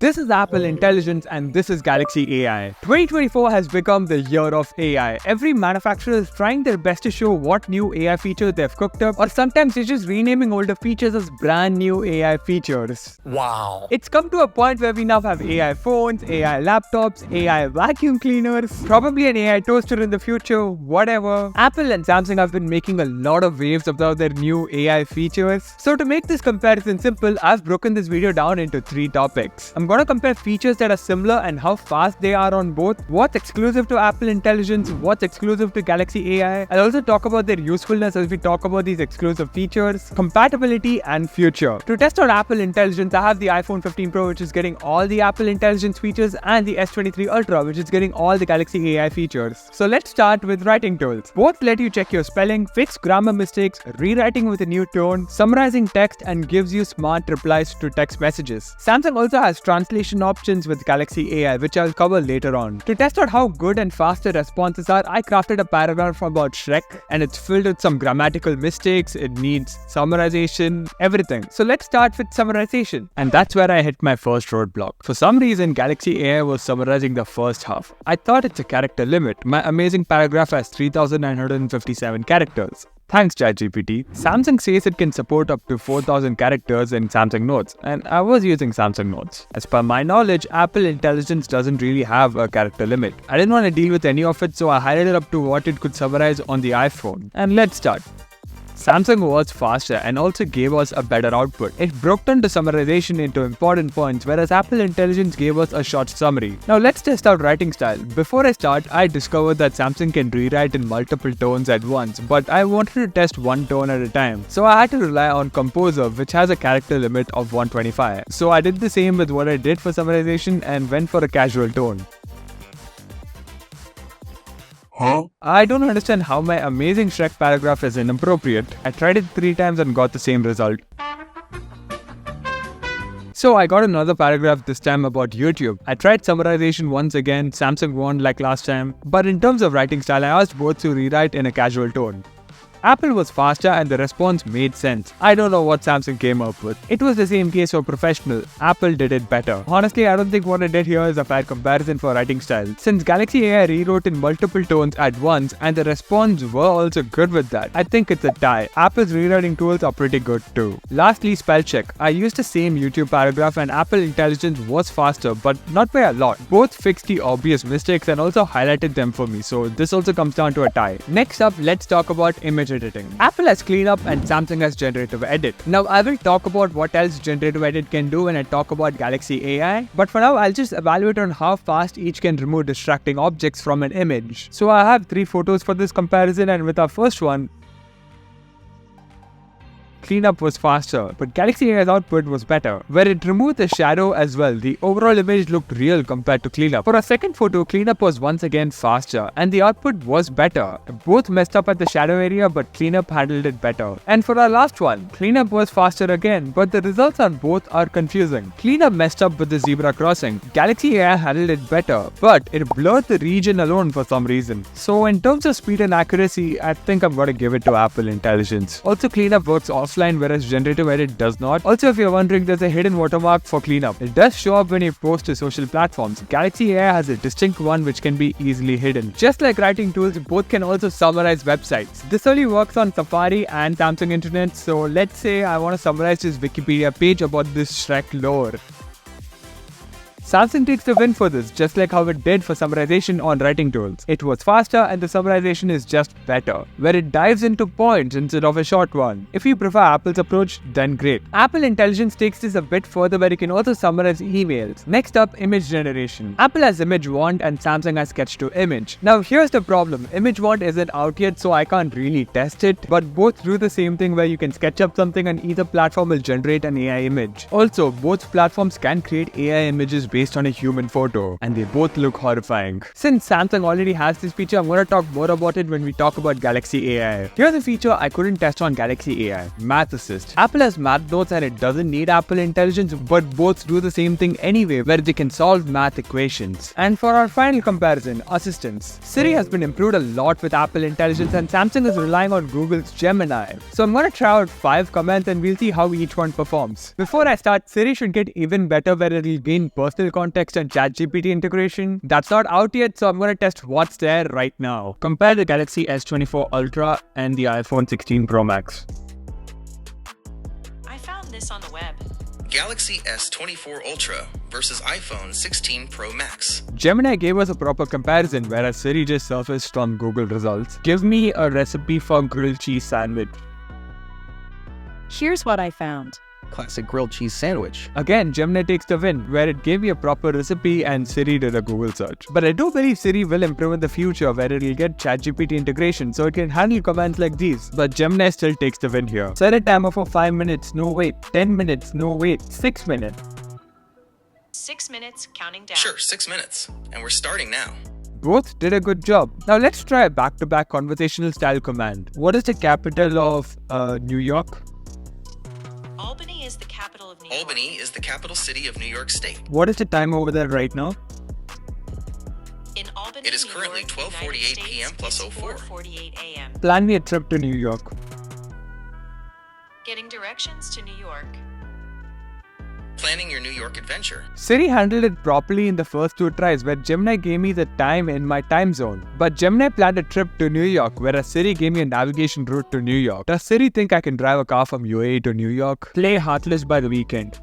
This is Apple Intelligence and this is Galaxy AI. 2024 has become the year of AI. Every manufacturer is trying their best to show what new AI features they've cooked up, or sometimes they're just renaming older features as brand new AI features. Wow. It's come to a point where we now have AI phones, AI laptops, AI vacuum cleaners, probably an AI toaster in the future, whatever. Apple and Samsung have been making a lot of waves about their new AI features. So to make this comparison simple, I've broken this video down into 3 topics. I'm gonna compare features that are similar and how fast they are on both, what's exclusive to Apple Intelligence, what's exclusive to Galaxy AI. I'll also talk about their usefulness as we talk about these exclusive features, compatibility and future. To test out Apple Intelligence, I have the iPhone 15 Pro, which is getting all the Apple Intelligence features, and the S23 Ultra, which is getting all the Galaxy AI features. So let's start with writing tools. Both let you check your spelling, fix grammar mistakes, rewriting with a new tone, summarizing text, and gives you smart replies to text messages. Samsung also has translation options with Galaxy AI, which I'll cover later on. To test out how good and fast the responses are, I crafted a paragraph about Shrek, and it's filled with some grammatical mistakes, it needs summarization, everything. So let's start with summarization. And that's where I hit my first roadblock. For some reason, Galaxy AI was summarizing the first half. I thought it's a character limit. My amazing paragraph has 3,957 characters. Thanks ChatGPT. Samsung says it can support up to 4,000 characters in Samsung Notes, and I was using Samsung Notes. As per my knowledge, Apple Intelligence doesn't really have a character limit. I didn't want to deal with any of it, so I highlighted up to what it could summarize on the iPhone. And let's start. Samsung was faster and also gave us a better output. It broke down the summarization into important points, whereas Apple Intelligence gave us a short summary. Now let's test out writing style. Before I start, I discovered that Samsung can rewrite in multiple tones at once, but I wanted to test one tone at a time. So I had to rely on Composer, which has a character limit of 125. So I did the same with what I did for summarization and went for a casual tone. I don't understand how my amazing Shrek paragraph is inappropriate. I tried it 3 times and got the same result. So I got another paragraph this time about YouTube. I tried summarization once again, Samsung won like last time. But in terms of writing style, I asked both to rewrite in a casual tone. Apple was faster and the response made sense. I don't know what Samsung came up with. It was the same case for professional. Apple did it better. Honestly, I don't think what I did here is a fair comparison for writing style, since Galaxy AI rewrote in multiple tones at once and the response were also good with that. I think it's a tie. Apple's rewriting tools are pretty good too. Lastly, spell check. I used the same YouTube paragraph and Apple Intelligence was faster, but not by a lot. Both fixed the obvious mistakes and also highlighted them for me, so this also comes down to a tie. Next up, let's talk about image editing. Apple has cleanup and Samsung has generative edit. Now I will talk about what else generative edit can do when I talk about Galaxy AI, but for now I'll just evaluate on how fast each can remove distracting objects from an image. So I have 3 photos for this comparison, and with our first one, cleanup was faster, but Galaxy AI's output was better, where it removed the shadow as well. The overall image looked real compared to cleanup. For our second photo, cleanup was once again faster, and the output was better. Both messed up at the shadow area, but cleanup handled it better. And for our last one, cleanup was faster again, but the results on both are confusing. Cleanup messed up with the zebra crossing. Galaxy AI handled it better, but it blurred the region alone for some reason. So in terms of speed and accuracy, I think I'm gonna give it to Apple Intelligence. Also, cleanup works offline, whereas generative edit does not. Also, if you're wondering, there's a hidden watermark for cleanup. It does show up when you post to social platforms. Galaxy AI has a distinct one which can be easily hidden. Just like writing tools, both can also summarize websites. This only works on Safari and Samsung Internet, so let's say I want to summarize this Wikipedia page about this Shrek lore. Samsung takes the win for this, just like how it did for summarization on writing tools. It was faster and the summarization is just better, where it dives into points instead of a short one. If you prefer Apple's approach, then great. Apple Intelligence takes this a bit further, where you can also summarize emails. Next up, image generation. Apple has ImageWand and Samsung has Sketch to Image. Now here's the problem. ImageWand isn't out yet, so I can't really test it, but both do the same thing, where you can sketch up something and either platform will generate an AI image. Also, both platforms can create AI images based based on a human photo, and they both look horrifying. Since Samsung already has this feature, I'm gonna talk more about it when we talk about Galaxy AI. Here's a feature I couldn't test on Galaxy AI: Math Assist. Apple has math notes and it doesn't need Apple Intelligence, but both do the same thing anyway, where they can solve math equations. And for our final comparison, assistants. Siri has been improved a lot with Apple Intelligence, and Samsung is relying on Google's Gemini. So I'm gonna try out 5 commands and we'll see how each one performs. Before I start, Siri should get even better where it'll gain personal context and ChatGPT integration. That's not out yet, so I'm gonna test what's there right now. Compare the Galaxy S24 Ultra and the iPhone 16 Pro Max. I found this on the web. Galaxy S24 Ultra versus iPhone 16 Pro Max. Gemini gave us a proper comparison, whereas Siri just surfaced from Google results. Give me a recipe for grilled cheese sandwich. Here's what I found. Classic grilled cheese sandwich. Again, Gemini takes the win, where it gave me a proper recipe and Siri did a Google search. But I do believe Siri will improve in the future, where it'll get ChatGPT integration so it can handle commands like these. But Gemini still takes the win here. Set a timer for 5 minutes, no wait. 10 minutes, no wait. 6 minutes. 6 minutes, counting down. Sure, 6 minutes. And we're starting now. Both did a good job. Now let's try a back-to-back conversational style command. What is the capital of New York? Albany is the capital of New York. Albany is the capital city of New York State. What is the time over there right now? In Albany, It is New currently York, 12:48 United p.m. plus States, 04. it's 4:48 a.m. Plan me a trip to New York. Getting directions to New York. Planning your New York adventure. Siri handled it properly in the first 2 tries, where Gemini gave me the time in my time zone. But Gemini planned a trip to New York, whereas Siri gave me a navigation route to New York. Does Siri think I can drive a car from UAE to New York? Play Heartless by The Weeknd.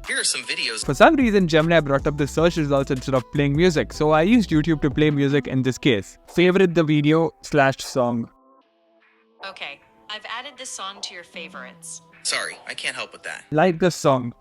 Here are some videos. For some reason, Gemini brought up the search results instead of playing music, so I used YouTube to play music in this case. Favorite the video/song. Okay, I've added this song to your favorites. Sorry, I can't help with that. Like the song.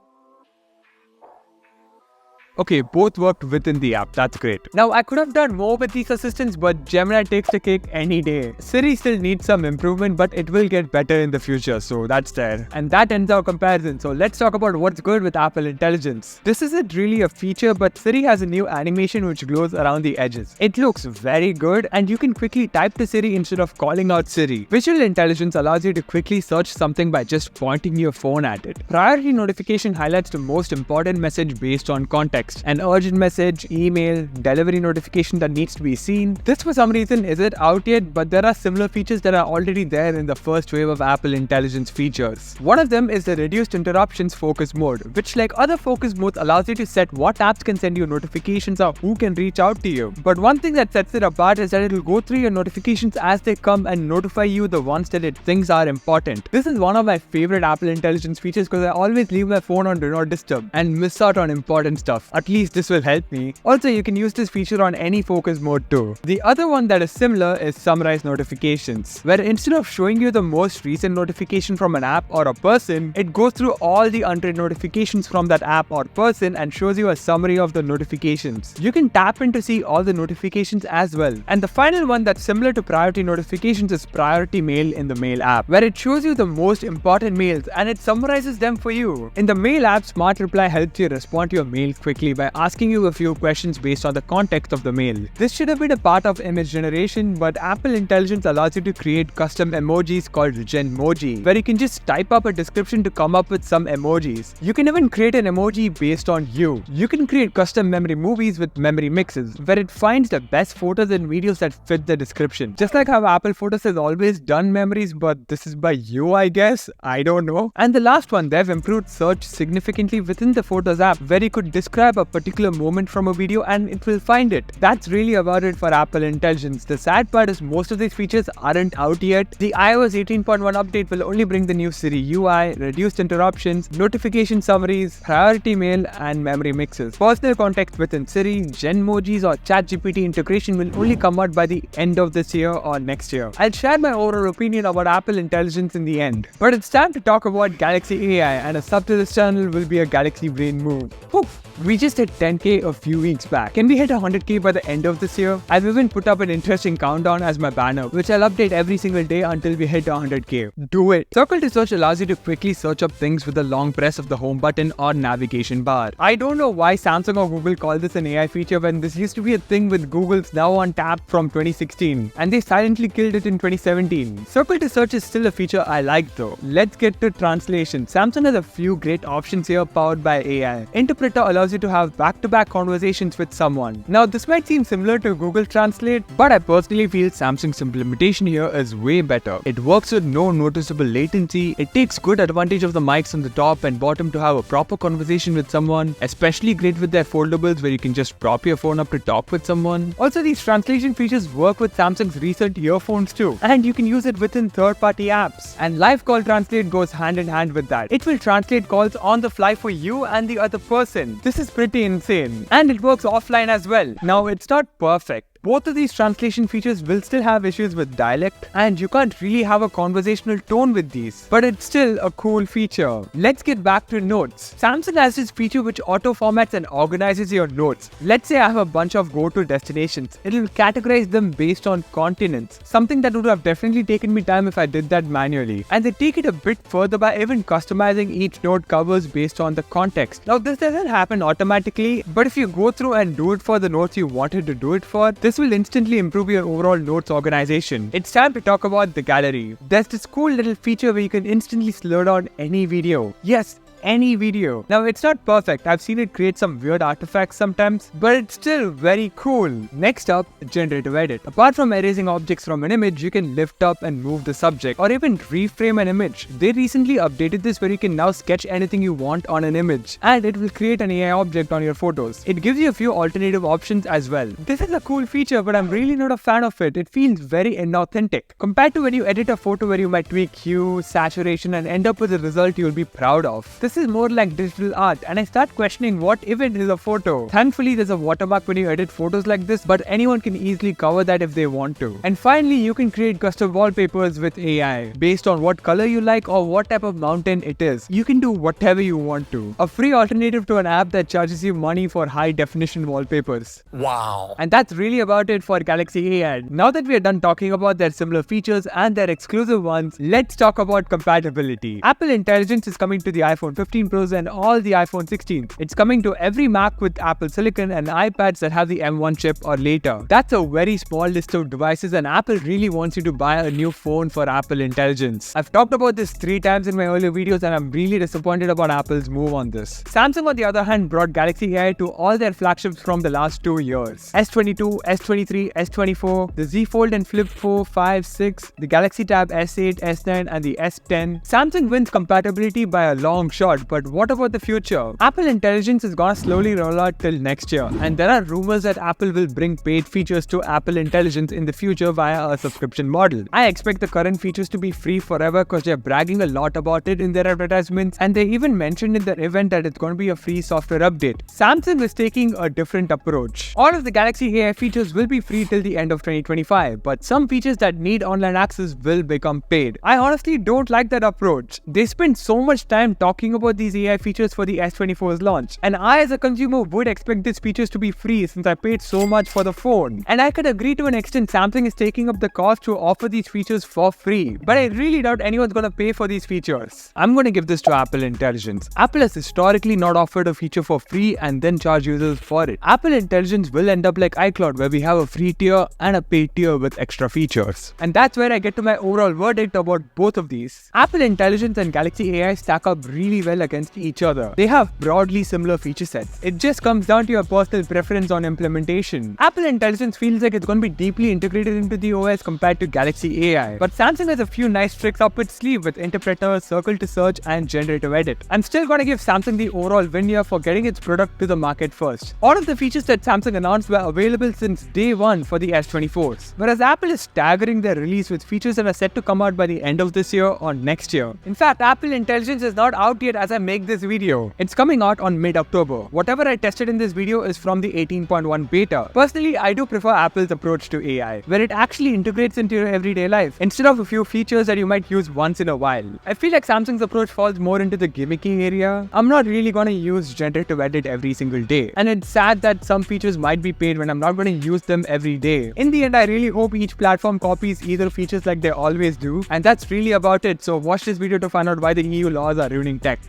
Okay, both worked within the app, that's great. Now, I could have done more with these assistants, but Gemini takes the cake any day. Siri still needs some improvement, but it will get better in the future, so that's there. And that ends our comparison, so let's talk about what's good with Apple Intelligence. This isn't really a feature, but Siri has a new animation which glows around the edges. It looks very good, and you can quickly type to Siri instead of calling out Siri. Visual Intelligence allows you to quickly search something by just pointing your phone at it. Priority notification highlights the most important message based on context. An urgent message, email, delivery notification that needs to be seen. This for some reason isn't out yet, but there are similar features that are already there in the first wave of Apple Intelligence features. One of them is the reduced interruptions focus mode, which like other focus modes allows you to set what apps can send you notifications or who can reach out to you. But one thing that sets it apart is that it will go through your notifications as they come and notify you the ones that it thinks are important. This is one of my favorite Apple Intelligence features because I always leave my phone on Do Not Disturb and miss out on important stuff. At least this will help me. Also, you can use this feature on any focus mode too. The other one that is similar is summarize notifications, where instead of showing you the most recent notification from an app or a person, it goes through all the unread notifications from that app or person and shows you a summary of the notifications. You can tap in to see all the notifications as well. And the final one that's similar to priority notifications is priority mail in the Mail app, where it shows you the most important mails and it summarizes them for you. In the Mail app, Smart Reply helps you respond to your mails quickly by asking you a few questions based on the context of the mail. This should have been a part of image generation, but Apple Intelligence allows you to create custom emojis called Genmoji, where you can just type up a description to come up with some emojis. You can even create an emoji based on you. You can create custom memory movies with memory mixes, where it finds the best photos and videos that fit the description. Just like how Apple Photos has always done memories, but this is by you, I guess. I don't know. And the last one, they've improved search significantly within the Photos app, where you could describe a particular moment from a video and it will find it. That's really about it for Apple Intelligence. The sad part is most of these features aren't out yet. The iOS 18.1 update will only bring the new Siri UI, reduced interruptions, notification summaries, priority mail, and memory mixes. Personal context within Siri, Genmojis, or ChatGPT integration will only come out by the end of this year or next year. I'll share my overall opinion about Apple Intelligence in the end. But it's time to talk about Galaxy AI, and a sub to this channel will be a Galaxy Brain move. Whew. We just hit 10k a few weeks back. Can we hit 100k by the end of this year? I've even put up an interesting countdown as my banner, which I'll update every single day until we hit 100k. Do it! Circle to Search allows you to quickly search up things with a long press of the home button or navigation bar. I don't know why Samsung or Google call this an AI feature when this used to be a thing with Google's Now on Tap from 2016, and they silently killed it in 2017. Circle to Search is still a feature I like though. Let's get to translation. Samsung has a few great options here powered by AI. Interpreter allows you to have back-to-back conversations with someone. Now this might seem similar to Google Translate, but I personally feel Samsung's implementation here is way better. It works with no noticeable latency, it takes good advantage of the mics on the top and bottom to have a proper conversation with someone, especially great with their foldables where you can just prop your phone up to talk with someone. Also, these translation features work with Samsung's recent earphones too, and you can use it within third-party apps. And Live Call Translate goes hand in hand with that. It will translate calls on the fly for you and the other person. This is pretty insane. And it works offline as well. Now, it's not perfect. Both of these translation features will still have issues with dialect, and you can't really have a conversational tone with these, but it's still a cool feature. Let's get back to notes. Samsung has this feature which auto-formats and organizes your notes. Let's say I have a bunch of go-to destinations. It'll categorize them based on continents, something that would have definitely taken me time if I did that manually. And they take it a bit further by even customizing each note covers based on the context. Now this doesn't happen automatically, but if you go through and do it for the notes you wanted to do it for, this will instantly improve your overall notes organization. It's time to talk about the gallery. There's this cool little feature where you can instantly slow down any video. Yes, any video. Now it's not perfect, I've seen it create some weird artifacts sometimes, but it's still very cool. Next up, generative edit. Apart from erasing objects from an image, you can lift up and move the subject or even reframe an image. They recently updated this where you can now sketch anything you want on an image and it will create an AI object on your photos. It gives you a few alternative options as well. This is a cool feature, but I'm really not a fan of it. It feels very inauthentic compared to when you edit a photo where you might tweak hue, saturation and end up with a result you'll be proud of. This is more like digital art, and I start questioning what even is a photo. Thankfully, there's a watermark when you edit photos like this, but anyone can easily cover that if they want to. And finally, you can create custom wallpapers with AI. Based on what color you like or what type of mountain it is, you can do whatever you want to. A free alternative to an app that charges you money for high definition wallpapers. Wow. And that's really about it for Galaxy AI. Now that we are done talking about their similar features and their exclusive ones, let's talk about compatibility. Apple Intelligence is coming to the iPhone 15 Pros and all the iPhone 16. It's coming to every Mac with Apple Silicon and iPads that have the M1 chip or later. That's a very small list of devices, and Apple really wants you to buy a new phone for Apple Intelligence. I've talked about this 3 times in my earlier videos and I'm really disappointed about Apple's move on this. Samsung on the other hand brought Galaxy AI to all their flagships from the last 2 years. S22, S23, S24, the Z Fold and Flip 4, 5, 6, the Galaxy Tab S8, S9 and the S10. Samsung wins compatibility by a long shot, but what about the future? Apple Intelligence is gonna slowly roll out till next year, and there are rumors that Apple will bring paid features to Apple Intelligence in the future via a subscription model. I expect the current features to be free forever because they're bragging a lot about it in their advertisements, and they even mentioned in their event that it's going to be a free software update. Samsung is taking a different approach. All of the Galaxy AI features will be free till the end of 2025, but some features that need online access will become paid. I honestly don't like that approach. They spend so much time talking about these AI features for the S24's launch, and I as a consumer would expect these features to be free since I paid so much for the phone. And I could agree to an extent Samsung is taking up the cost to offer these features for free, but I really doubt anyone's gonna pay for these features. I'm gonna give this to Apple Intelligence. Apple has historically not offered a feature for free and then charge users for it. Apple Intelligence will end up like iCloud where we have a free tier and a paid tier with extra features. And that's where I get to my overall verdict about both of these. Apple Intelligence and Galaxy AI stack up really well against each other. They have broadly similar feature sets. It just comes down to your personal preference on implementation. Apple Intelligence feels like it's going to be deeply integrated into the OS compared to Galaxy AI. But Samsung has a few nice tricks up its sleeve with Interpreter, Circle to Search and Generative Edit. I'm still going to give Samsung the overall win here for getting its product to the market first. All of the features that Samsung announced were available since day one for the S24s, whereas Apple is staggering their release with features that are set to come out by the end of this year or next year. In fact, Apple Intelligence is not out yet as I make this video. It's coming out on mid-October. Whatever I tested in this video is from the 18.1 beta. Personally, I do prefer Apple's approach to AI, where it actually integrates into your everyday life, instead of a few features that you might use once in a while. I feel like Samsung's approach falls more into the gimmicky area. I'm not really gonna use generative edit every single day, and it's sad that some features might be paid when I'm not gonna use them every day. In the end, I really hope each platform copies either features like they always do, and that's really about it. So watch this video to find out why the EU laws are ruining tech.